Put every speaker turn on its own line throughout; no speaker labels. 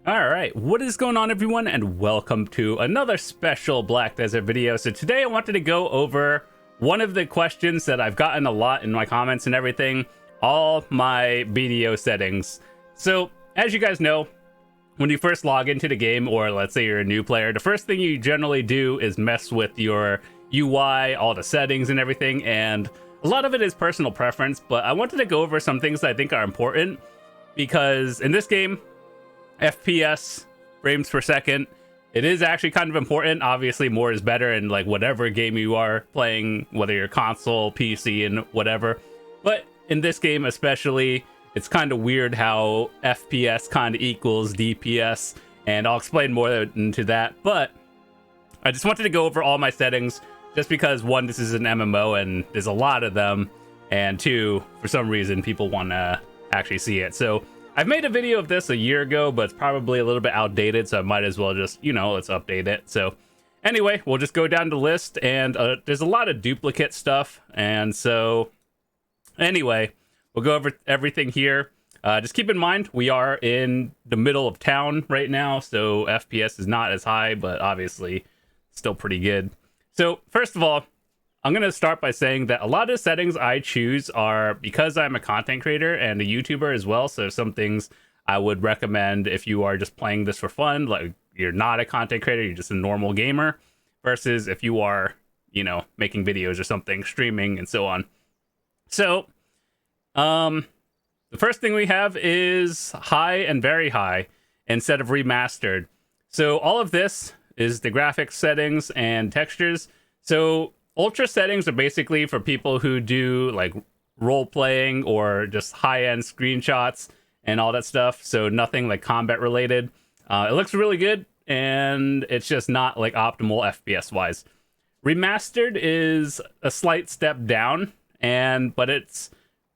All right, what is going on, everyone, and welcome to another special Black Desert video. So today I wanted to go over one of the questions that I've gotten a lot in my comments and everything, all my BDO settings. So as you guys know, when you first log into the game, or let's say you're a new player, the first thing you generally do is mess with your UI, all the settings and everything, and a lot of it is personal preference, but I wanted to go over some things that I think are important, because in this game, FPS, frames per second, it is actually kind of important. Obviously more is better in like whatever game you are playing, whether you're console, PC, and whatever, but in this game especially, it's kind of weird how FPS kind of equals DPS, and I'll explain more into that. But I just wanted to go over all my settings just because, one, this is an MMO and there's a lot of them, and two, for some reason people want to actually see it. So I've made a video of this a year ago, but it's probably a little bit outdated, so I might as well just, let's update it. So anyway, we'll just go down the list, and there's a lot of duplicate stuff, and so anyway, we'll go over everything here. Just keep in mind, we are in the middle of town right now, so FPS is not as high, but obviously still pretty good. So first of all, I'm going to start by saying that a lot of the settings I choose are because I'm a content creator and a YouTuber as well. So some things I would recommend if you are just playing this for fun, like you're not a content creator, you're just a normal gamer, versus if you are, making videos or something, streaming and so on. So, the first thing we have is high and very high instead of remastered. So all of this is the graphics settings and textures. So ultra settings are basically for people who do like role playing or just high-end screenshots and all that stuff. So nothing like combat related. It looks really good, and it's just not like optimal FPS wise. Remastered is a slight step down, but it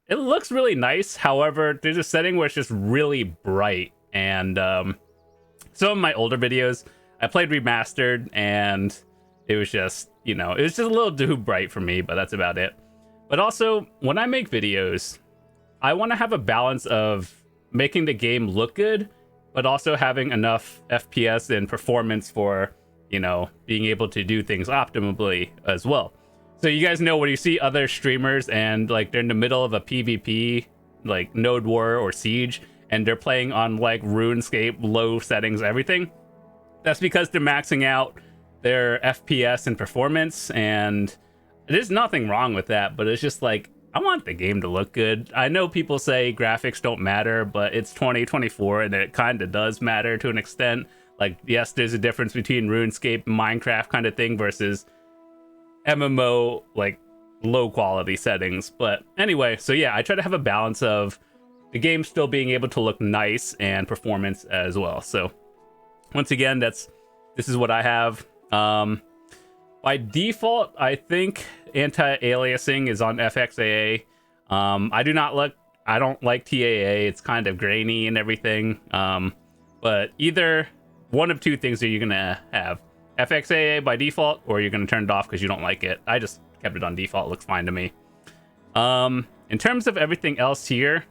looks really nice. However, there's a setting where it's just really bright, and some of my older videos I played remastered, and it was just, it was just a little too bright for me, but that's about it. But also, when I make videos, I want to have a balance of making the game look good, but also having enough FPS and performance for, being able to do things optimally as well. So you guys know when you see other streamers and like they're in the middle of a PvP, like Node War or Siege, and they're playing on like RuneScape, low settings, everything, that's because they're maxing out their FPS and performance, and there's nothing wrong with that, but it's just like, I want the game to look good. I know people say graphics don't matter, but it's 2024 and it kind of does matter to an extent. Like, yes, there's a difference between RuneScape and Minecraft kind of thing versus MMO, like low quality settings. But anyway, so yeah, I try to have a balance of the game still being able to look nice and performance as well. So once again, this is what I have. By default, I think anti-aliasing is on FXAA. I don't like TAA. It's kind of grainy and everything. But either one of two things are you gonna have: FXAA by default, or you're gonna turn it off because you don't like it. I just kept it on default. It looks fine to me. In terms of everything else here,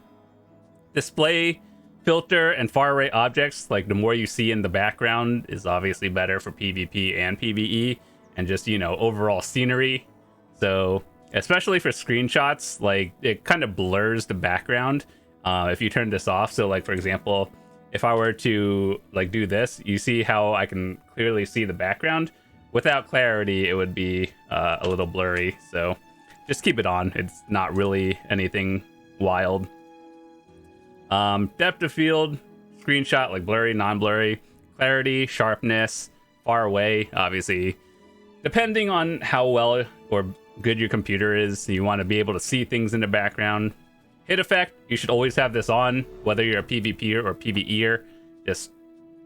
display filter and far array objects, like the more you see in the background is obviously better for PvP and PvE, and just, overall scenery. So especially for screenshots, like it kind of blurs the background if you turn this off. So like, for example, if I were to like do this, you see how I can clearly see the background. Without clarity, it would be a little blurry. So just keep it on. It's not really anything wild. Depth of field, screenshot, like blurry, non-blurry, clarity, sharpness, far away, obviously. Depending on how well or good your computer is, you want to be able to see things in the background. Hit effect, you should always have this on, whether you're a PvPer or PvEer. Just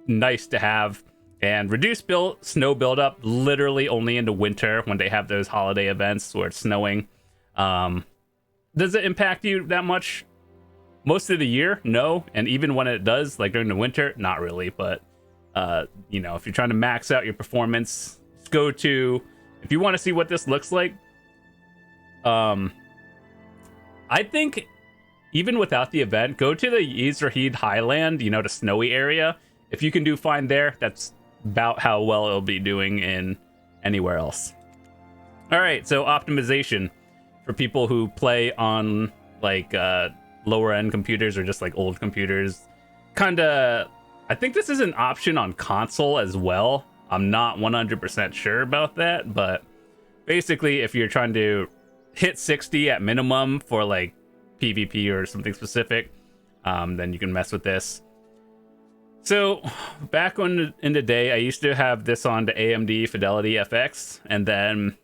nice to have. And reduce snow buildup, literally only in the winter when they have those holiday events where it's snowing. Does it impact you that much? Most of the year, no. And even when it does, like during the winter, not really. But, if you're trying to max out your performance, go to, if you want to see what this looks like, I think even without the event, go to the Yizrahid Highland, the snowy area, if you can do fine there, that's about how well it'll be doing in anywhere else. All right, so optimization for people who play on like lower end computers or just like old computers. Kinda, I think this is an option on console as well. I'm not 100% sure about that, but basically if you're trying to hit 60 at minimum for like PvP or something specific, then you can mess with this. So back in the day, I used to have this on the AMD Fidelity FX, and then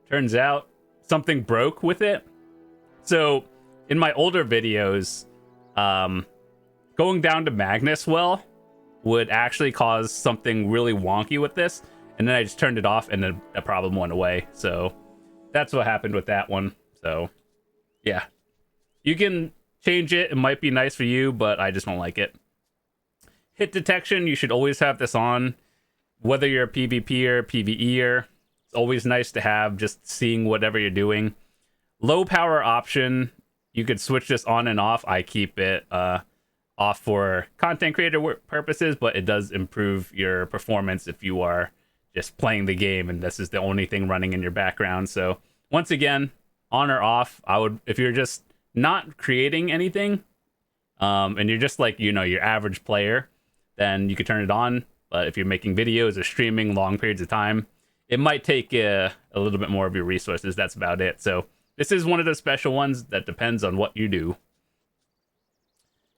turns out something broke with it. So in my older videos, going down to Magnus well would actually cause something really wonky with this, and then I just turned it off and then the problem went away. So that's what happened with that one. So yeah, you can change it. It might be nice for you, but I just don't like it. Hit detection, you should always have this on, whether you're a PvPer, PvEer. It's always nice to have, just seeing whatever you're doing. Low power option, you could switch this on and off. I keep it off for content creator purposes, but it does improve your performance if you are just playing the game and this is the only thing running in your background. So once again, on or off, I would, if you're just not creating anything, and you're just like, you know, your average player, then you could turn it on. But if you're making videos or streaming long periods of time, it might take a little bit more of your resources. That's about it. So this is one of those special ones that depends on what you do.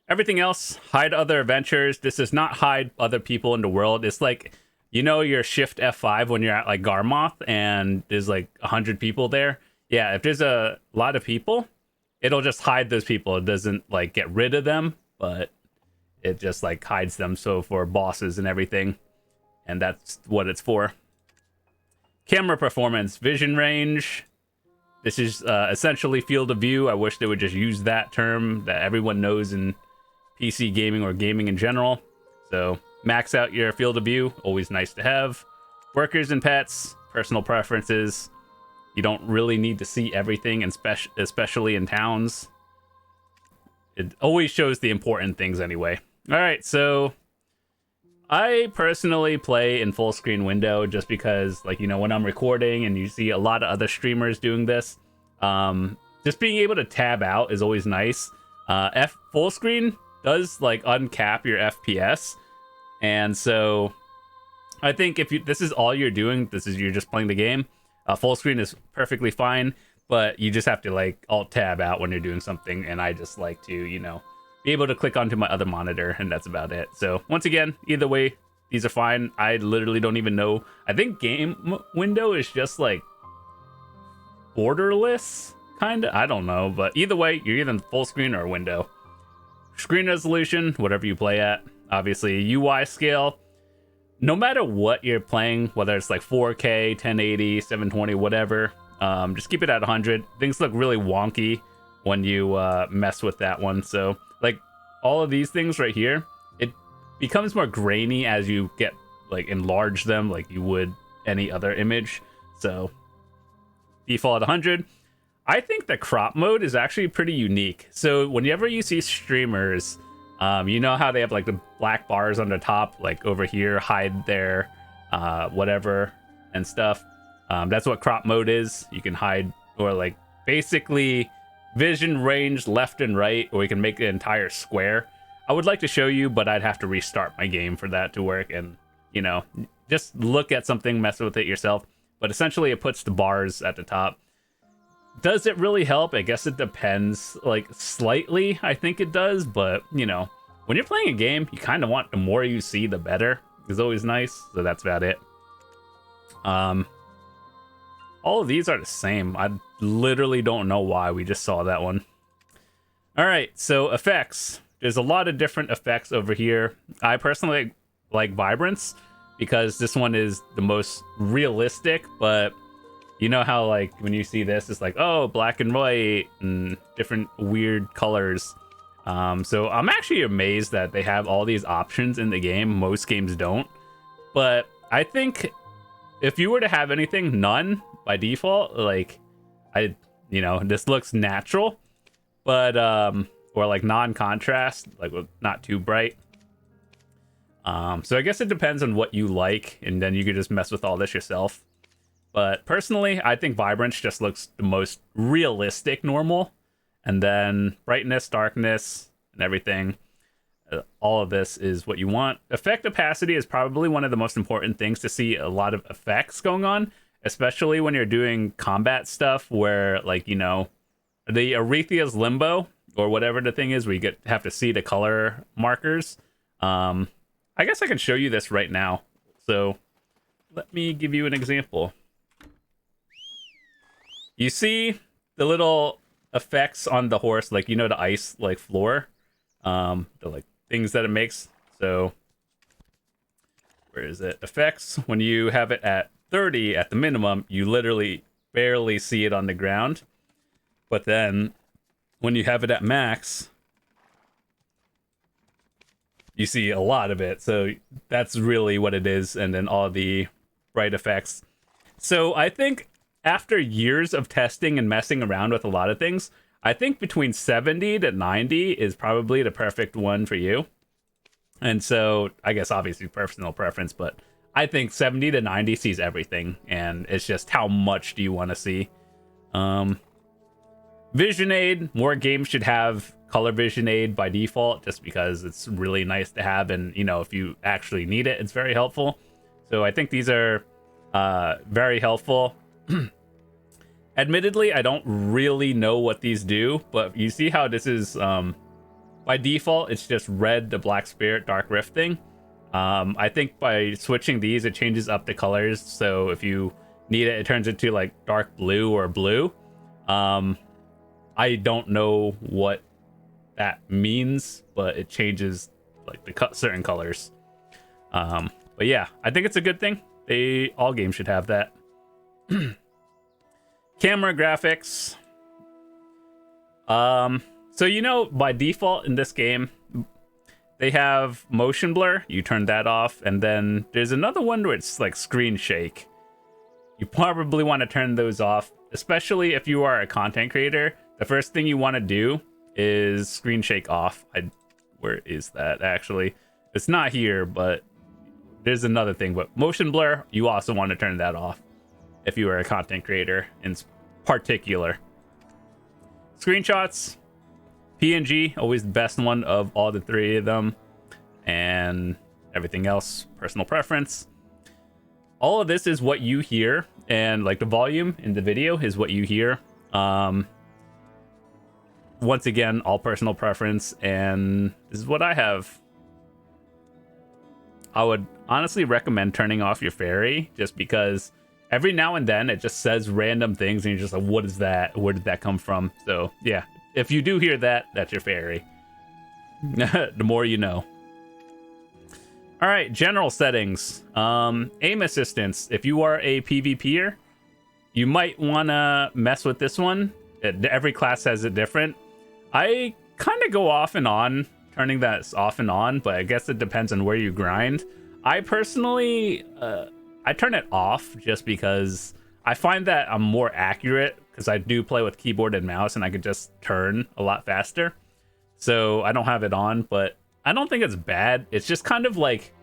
Everything else, hide other adventures. This does not hide other people in the world. It's like, you know, your shift F5 when you're at like Garmoth and there's like 100 people there. Yeah, if there's a lot of people, it'll just hide those people. It doesn't like get rid of them, but it just like hides them. So for bosses and everything, and that's what it's for. Camera performance, vision range. This is essentially field of view. I wish they would just use that term that everyone knows in PC gaming or gaming in general. So max out your field of view, always nice to have. Workers and pets, personal preferences. You don't really need to see everything, and especially in towns. It always shows the important things anyway. All right, so I personally play in full screen window just because, like, you know, when I'm recording and you see a lot of other streamers doing this, just being able to tab out is always nice. Full screen does like uncap your FPS, and so I think if this is all you're doing, you're just playing the game. Full screen is perfectly fine, but you just have to like alt tab out when you're doing something, and I just like to, you know, be able to click onto my other monitor, and that's about it. So once again, either way, these are fine. I literally don't even know. I think game window is just like borderless, kind of. I don't know, but either way, you're either in full screen or window. Screen resolution, whatever you play at. Obviously, UI scale. No matter what you're playing, whether it's like 4K, 1080, 720, whatever, just keep it at 100. Things look really wonky when you mess with that one. So, like, all of these things right here, it becomes more grainy as you get, like, enlarge them like you would any other image. So, default at 100. I think the crop mode is actually pretty unique. So whenever you see streamers, you know how they have like the black bars on the top, like over here, hide their whatever and stuff. That's what crop mode is. You can hide, or like basically vision range left and right, or you can make the entire square. I would like to show you, but I'd have to restart my game for that to work, and, you know, just look at something, mess with it yourself. But essentially it puts the bars at the top. Does it really help? I guess it depends, like, slightly. I think it does, but, you know, when you're playing a game, you kind of want, the more you see, the better. It's always nice, so that's about it. All of these are the same. I literally don't know why we just saw that one. All right, so effects. There's a lot of different effects over here. I personally like Vibrance because this one is the most realistic, but you know how, like, when you see this, it's like, oh, black and white and different weird colors. So I'm actually amazed that they have all these options in the game. Most games don't. But I think if you were to have anything, none by default, like, you know, this looks natural, but, or like non-contrast, like not too bright. So I guess it depends on what you like, and then you could just mess with all this yourself. But personally, I think vibrance just looks the most realistic normal. And then brightness, darkness, and everything. All of this is what you want. Effect opacity is probably one of the most important things to see a lot of effects going on, especially when you're doing combat stuff where, like, you know, the Arethia's Limbo, or whatever the thing is, where you have to see the color markers. I guess I can show you this right now. So let me give you an example. You see the little effects on the horse, like, you know, the ice like floor, the like things that it makes. So where is it? Effects, when you have it at 30 at the minimum, you literally barely see it on the ground. But then when you have it at max, you see a lot of it. So that's really what it is. And then all the bright effects. So I think after years of testing and messing around with a lot of things, I think between 70 to 90 is probably the perfect one for you. And so I guess obviously personal preference, but I think 70 to 90 sees everything. And it's just how much do you want to see? Vision aid, more games should have color vision aid by default, just because it's really nice to have. And, you know, if you actually need it, it's very helpful. So I think these are very helpful. Admittedly, I don't really know what these do, but you see how this is, by default, it's just red, the Black Spirit, Dark Rift thing. I think by switching these, it changes up the colors. So if you need it, it turns into like dark blue or blue. I don't know what that means, but it changes like the certain colors. But yeah, I think it's a good thing. All games should have that. Camera graphics. So, you know, by default in this game, they have motion blur. You turn that off. And then there's another one where it's like screen shake. You probably want to turn those off, especially if you are a content creator. The first thing you want to do is screen shake off. Where is that actually? It's not here, but there's another thing. But motion blur, you also want to turn that off if you are a content creator in particular. Screenshots, PNG, always the best one of all the three of them. And everything else, personal preference. All of this is what you hear, and like the volume in the video is what you hear. Once again, all personal preference, and this is what I have. I would honestly recommend turning off your fairy, just because every now and then it just says random things and you're just like, what is that? Where did that come from? So yeah, if you do hear that, that's your fairy. The more you know. All right, general settings. Aim assistance. If you are a PvPer, you might want to mess with this one. Every class has it different. I kind of go off and on, turning that off and on, but I guess it depends on where you grind. I personally, I turn it off just because I find that I'm more accurate, because I do play with keyboard and mouse and I could just turn a lot faster. So I don't have it on, but I don't think it's bad. It's just kind of like,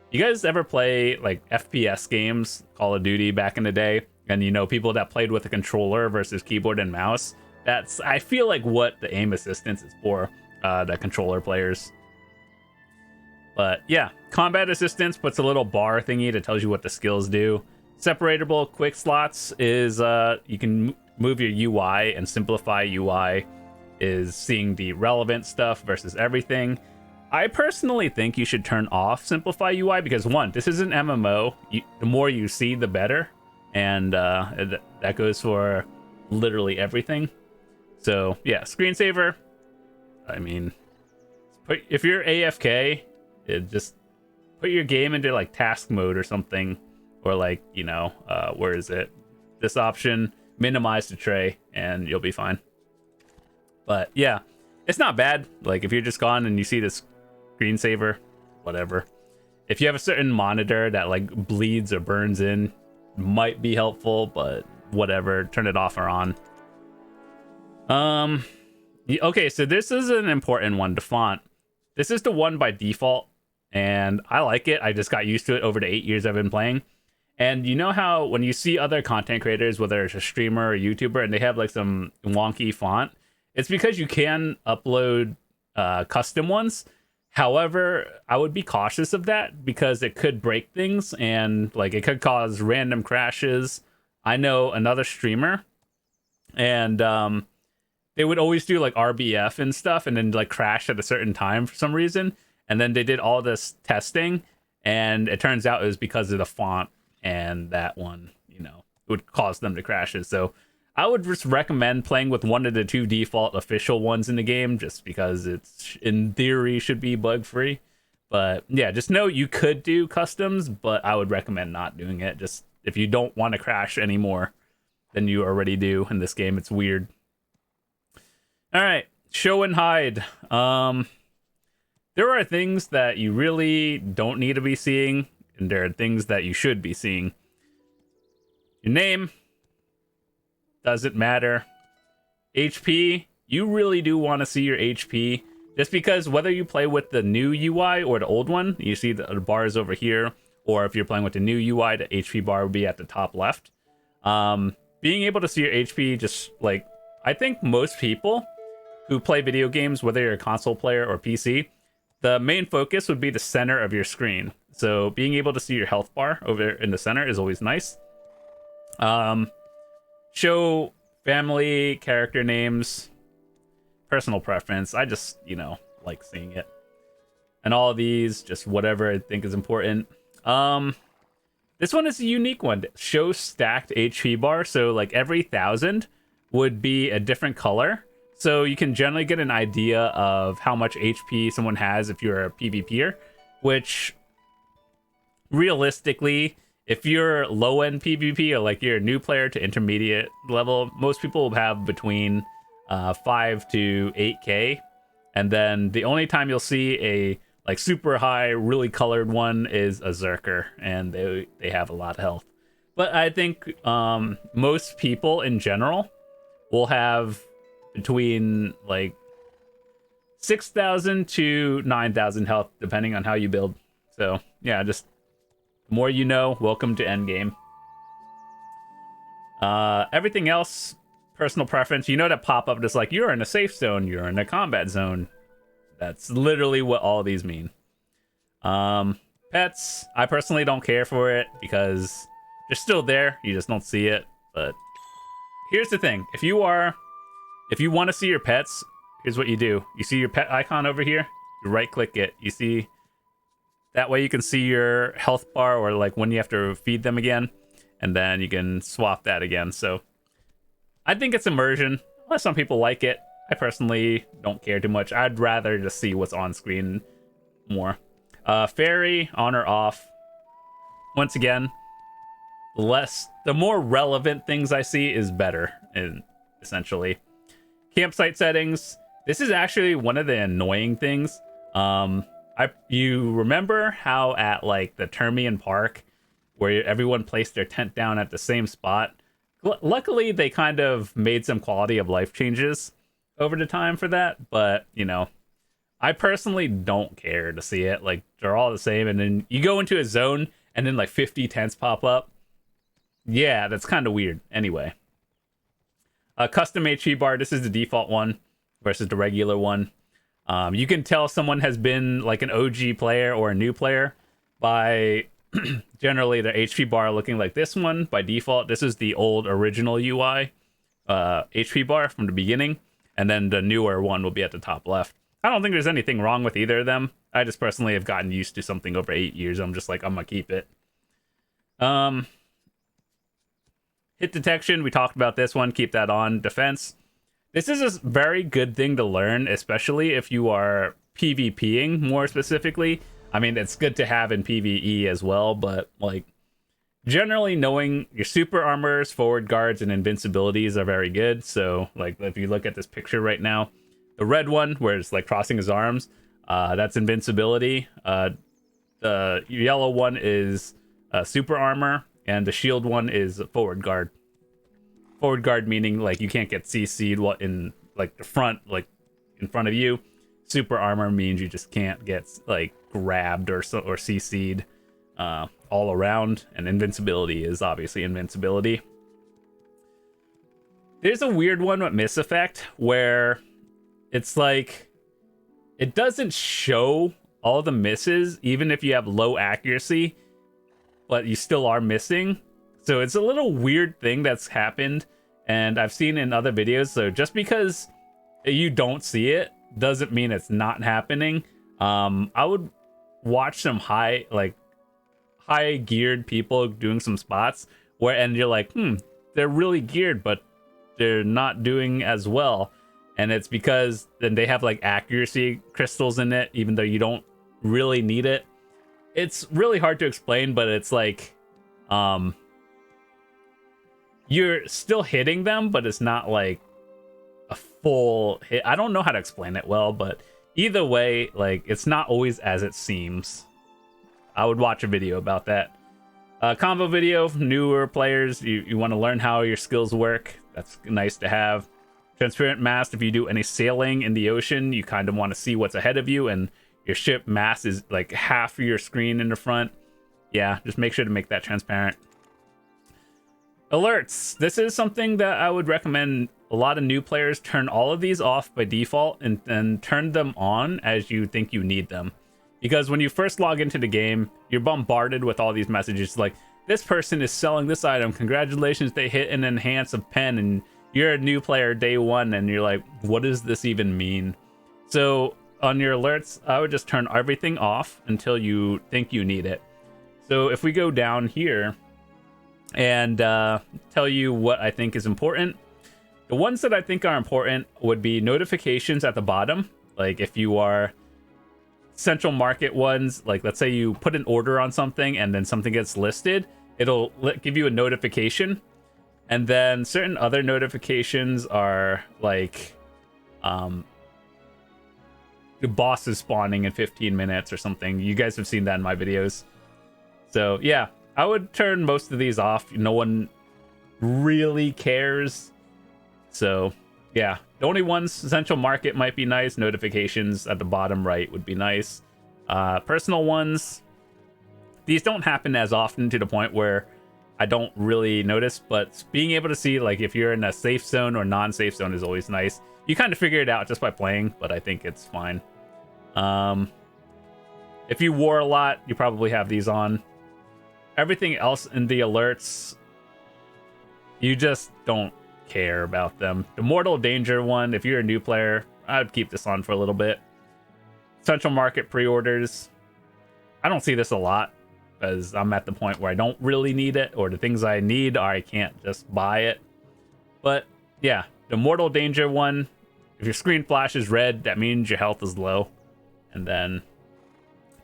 you guys ever play like FPS games, Call of Duty back in the day? And you know, people that played with a controller versus keyboard and mouse? That's, I feel like, what the aim assistance is for, the controller players. But yeah, combat assistance puts a little bar thingy that tells you what the skills do. Separatable quick slots is, you can move your UI, and simplify UI is seeing the relevant stuff versus everything. I personally think you should turn off simplify UI, because one, this is an MMO. The more you see, the better. And that goes for literally everything. So yeah, screensaver. I mean, if you're AFK, just put your game into like task mode or something, or like, you know, where is it? This option, minimize the tray, and you'll be fine. But yeah, it's not bad. Like if you're just gone and you see this screensaver, whatever. If you have a certain monitor that like bleeds or burns in, might be helpful, but whatever, turn it off or on. Okay, so this is an important one, the font. This is the one by default, and I like it. I just got used to it over the 8 years I've been playing. And you know how when you see other content creators, whether it's a streamer or a YouTuber, and they have like some wonky font, it's because you can upload custom ones. However, I would be cautious of that because it could break things and like it could cause random crashes. I know another streamer, and they would always do like RBF and stuff and then like crash at a certain time for some reason. And then they did all this testing, and it turns out it was because of the font, and that one, you know, would cause them to crash it. So I would just recommend playing with one of the 2 default official ones in the game, just because it's in theory should be bug free. But yeah, just know you could do customs, but I would recommend not doing it. Just if you don't want to crash anymore than you already do in this game. It's weird. All right, show and hide. There are things that you really don't need to be seeing, and there are things that you should be seeing. Your name doesn't matter. HP, you really do want to see your HP, just because whether you play with the new UI or the old one, you see the bars over here, or if you're playing with the new UI, the HP bar would be at the top left. Being able to see your HP, just like, I think most people who play video games, whether you're a console player or PC, the main focus would be the center of your screen. So being able to see your health bar over in the center is always nice. Show family, character names, personal preference. I just, you know, like seeing it. And all of these, just whatever I think is important. This one is a unique one. Show stacked HP bar. So like every 1,000 would be a different color. So you can generally get an idea of how much HP someone has if you're a PvPer, which realistically, if you're low-end PvP or like you're a new player to intermediate level, most people will have between 5 to 8k. And then the only time you'll see a like super high, really colored one is a Zerker, and they have a lot of health. But I think most people in general will have between like 6,000 to 9,000 health, depending on how you build. So yeah, just the more you know. Welcome to endgame. Everything else, personal preference. You know that pop up just like you're in a safe zone, you're in a combat zone. That's literally what all these mean. Pets, I personally don't care for it because they're still there. You just don't see it. But here's the thing: if you want to see your pets, here's what you do. You see your pet icon over here, you right click it. You see, that way you can see your health bar or like when you have to feed them again, and then you can swap that again. So I think it's immersion. Unless some people like it. I personally don't care too much. I'd rather just see what's on screen more. Fairy, on or off. Once again, the more relevant things I see is better, essentially. Campsite settings. This is actually one of the annoying things. You remember how at like the Termian Park, where everyone placed their tent down at the same spot? Luckily, they kind of made some quality of life changes over the time for that, but you know, I personally don't care to see it. Like, they're all the same, and then you go into a zone and then like 50 tents pop up. Yeah, that's kind of weird. Anyway, custom HP bar. This is the default one versus the regular one. You can tell someone has been like an OG player or a new player by generally the HP bar looking like this one by default. This is the old original UI HP bar from the beginning. And then the newer one will be at the top left. I don't think there's anything wrong with either of them. I just personally have gotten used to something over 8 years. I'm just like, I'm gonna keep it. Hit detection, we talked about this one. Keep that on. Defense. This is a very good thing to learn, especially if you are PvPing more specifically. I mean, it's good to have in PvE as well, but like, generally knowing your super armors, forward guards, and invincibilities are very good. So like if you look at this picture right now, the red one where it's like crossing his arms, that's invincibility. The yellow one is super armor, and the shield one is forward guard. Forward guard meaning like you can't get CC'd in like the front, like in front of you. Super armor means you just can't get like grabbed or CC'd all around. And invincibility is obviously invincibility. There's a weird one with miss effect where it's like it doesn't show all the misses even if you have low accuracy, but you still are missing. So it's a little weird thing that's happened, and I've seen in other videos. So just because you don't see it doesn't mean it's not happening. I would watch some high geared people doing some spots and you're like, they're really geared, but they're not doing as well. And it's because then they have like accuracy crystals in it, even though you don't really need it. It's really hard to explain, but it's like you're still hitting them, but it's not like a full hit. I don't know how to explain it well, but either way, like, it's not always as it seems. I would watch a video about that. Combo video, newer players, you want to learn how your skills work. That's nice to have. Transparent mast, if you do any sailing in the ocean, you kind of want to see what's ahead of you, and your ship mast is like half of your screen in the front. Yeah, just make sure to make that transparent. Alerts. This is something that I would recommend a lot of new players turn all of these off by default and then turn them on as you think you need them. Because when you first log into the game, you're bombarded with all these messages like, this person is selling this item. Congratulations, they hit an enhance of pen, and you're a new player day one, and you're like, what does this even mean? So on your alerts, I would just turn everything off until you think you need it. So if we go down here and tell you what I think is important, the ones that I think are important would be notifications at the bottom. Like if you are central market ones, like let's say you put an order on something and then something gets listed, it'll give you a notification. And then certain other notifications are like the boss is spawning in 15 minutes or something. You guys have seen that in my videos. So yeah, I would turn most of these off. No one really cares. So yeah, the only ones, central market might be nice. Notifications at the bottom right would be nice. Personal ones, these don't happen as often to the point where I don't really notice, but being able to see like if you're in a safe zone or non-safe zone is always nice. You kind of figure it out just by playing, but I think it's fine. If you war a lot, you probably have these on. Everything else in the alerts, you just don't care about them. The mortal danger one, if you're a new player, I'd keep this on for a little bit. Central market pre-orders, I don't see this a lot because I'm at the point where I don't really need it, or the things I need I can't just buy it. But yeah, the mortal danger one, if your screen flashes red, that means your health is low. And then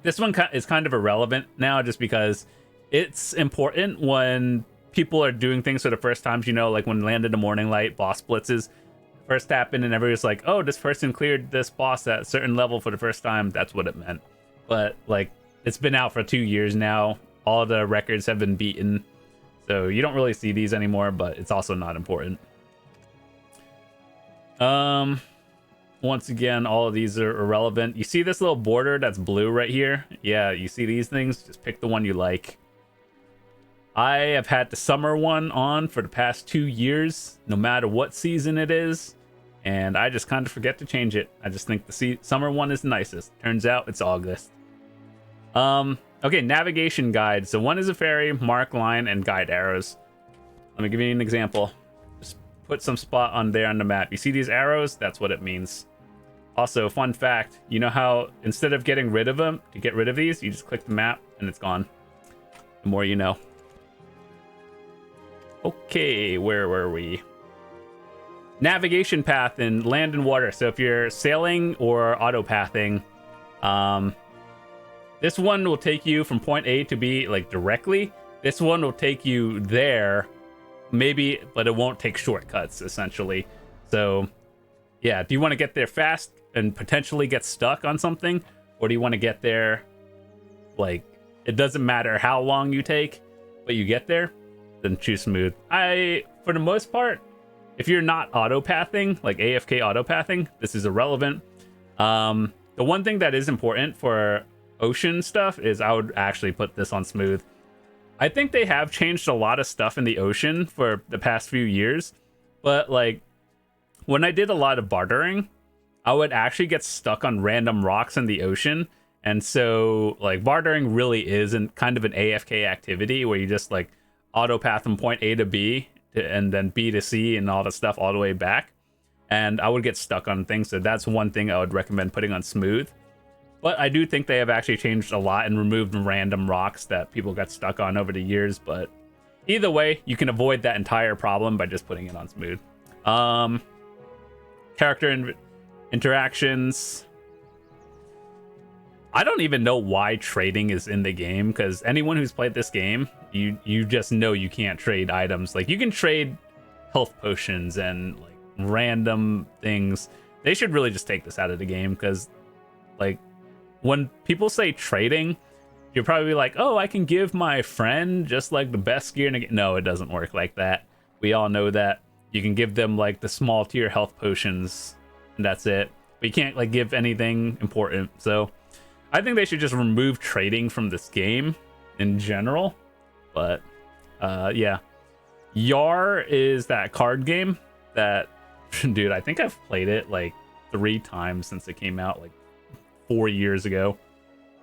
this one is kind of irrelevant now just because it's important when people are doing things for the first times, you know, like when Land in the Morning Light boss blitzes first happened and everybody's like, oh, this person cleared this boss at a certain level for the first time. That's what it meant. But like, it's been out for 2 years now. All the records have been beaten. So you don't really see these anymore, but it's also not important. Once again, all of these are irrelevant. You see this little border that's blue right here? Yeah, you see these things? Just pick the one you like. I have had the summer one on for the past 2 years, no matter what season it is, and I just kind of forget to change it. I just think the summer one is the nicest. Turns out it's August. Okay, navigation guide. So one is a fairy, mark line, and guide arrows. Let me give you an example. Just put some spot on there on the map. You see these arrows? That's what it means. Also, fun fact, you know how instead of getting rid of them, to get rid of these, you just click the map and it's gone. The more you know. Okay, where were we? Navigation path in land and water. So if you're sailing or auto-pathing, this one will take you from point A to B like directly. This one will take you there, maybe, but it won't take shortcuts, essentially. So yeah, do you want to get there fast and potentially get stuck on something? Or do you want to get there, like, it doesn't matter how long you take, but you get there? Then choose smooth. For the most part, if you're not auto-pathing, like AFK auto-pathing, this is irrelevant. The one thing that is important for ocean stuff is I would actually put this on smooth. I think they have changed a lot of stuff in the ocean for the past few years, but like when I did a lot of bartering, I would actually get stuck on random rocks in the ocean. And so like bartering really is kind of an AFK activity where you just like auto path from point A to B and then B to C and all the stuff all the way back. And I would get stuck on things. So that's one thing I would recommend putting on smooth. But I do think they have actually changed a lot and removed random rocks that people got stuck on over the years. But either way, you can avoid that entire problem by just putting it on smooth. Character interactions. I don't even know why trading is in the game, because anyone who's played this game, you just know you can't trade items. Like you can trade health potions and like random things. They should really just take this out of the game, because like when people say trading, you're probably like, oh, I can give my friend just like the best gear in the game. No, it doesn't work like that. We all know that. You can give them like the small tier health potions and that's it, but you can't like give anything important. So I think they should just remove trading from this game in general. But yeah, Yar is that card game that, dude, I think I've played it like 3 times since it came out like 4 years ago,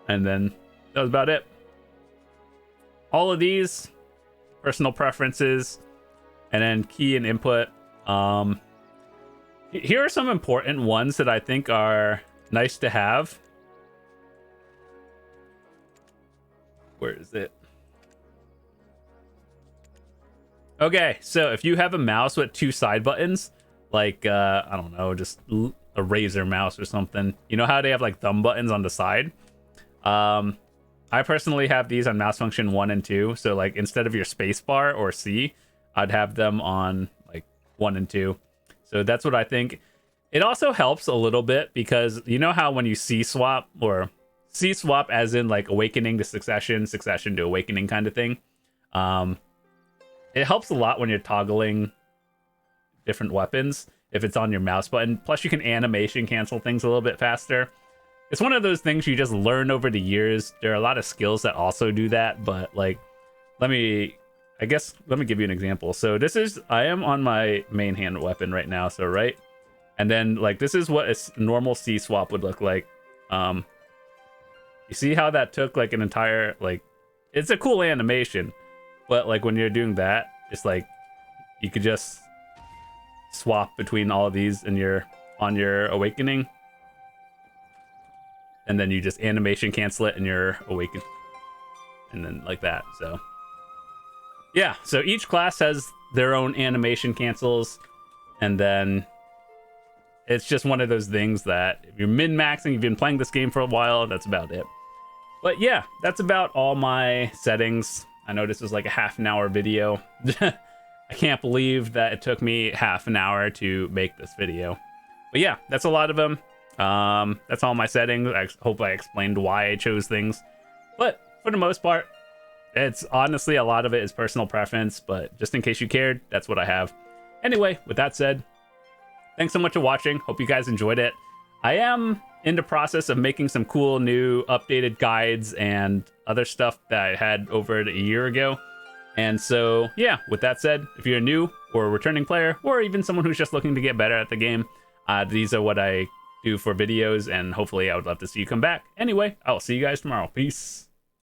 and then that was about it. All of these personal preferences, and then key and input. Here are some important ones that I think are nice to have. Where is it? Okay, so if you have a mouse with 2 side buttons, like I don't know, just a Razer mouse or something, you know how they have like thumb buttons on the side? I personally have these on mouse function 1 and 2. So like instead of your space bar or C, I'd have them on like 1 and 2. So that's what I think. It also helps a little bit because you know how when you C swap, or C swap as in like awakening to succession, succession to awakening kind of thing. It helps a lot when you're toggling different weapons if it's on your mouse button. Plus you can animation cancel things a little bit faster. It's one of those things you just learn over the years. There are a lot of skills that also do that, but like let me give you an example. So I am on my main hand weapon right now, so right? And then like this is what a normal C swap would look like. You see how that took like an entire, like, it's a cool animation, but like when you're doing that, it's like you could just swap between all of these and you're on your awakening, and then you just animation cancel it and you're awakened, and then like that. So yeah, so each class has their own animation cancels, and then it's just one of those things that if you're min-maxing, you've been playing this game for a while, that's about it. But yeah, that's about all my settings. I know this was like a half an hour video. I can't believe that it took me half an hour to make this video. But yeah, that's a lot of them. That's all my settings. I hope I explained why I chose things. But for the most part, it's honestly a lot of it is personal preference. But just in case you cared, that's what I have. Anyway, with that said, thanks so much for watching. Hope you guys enjoyed it. I am in the process of making some cool new updated guides and other stuff that I had over a year ago. And so, yeah, with that said, if you're a new or a returning player, or even someone who's just looking to get better at the game, these are what I do for videos, and hopefully I would love to see you come back. Anyway, I'll see you guys tomorrow. Peace.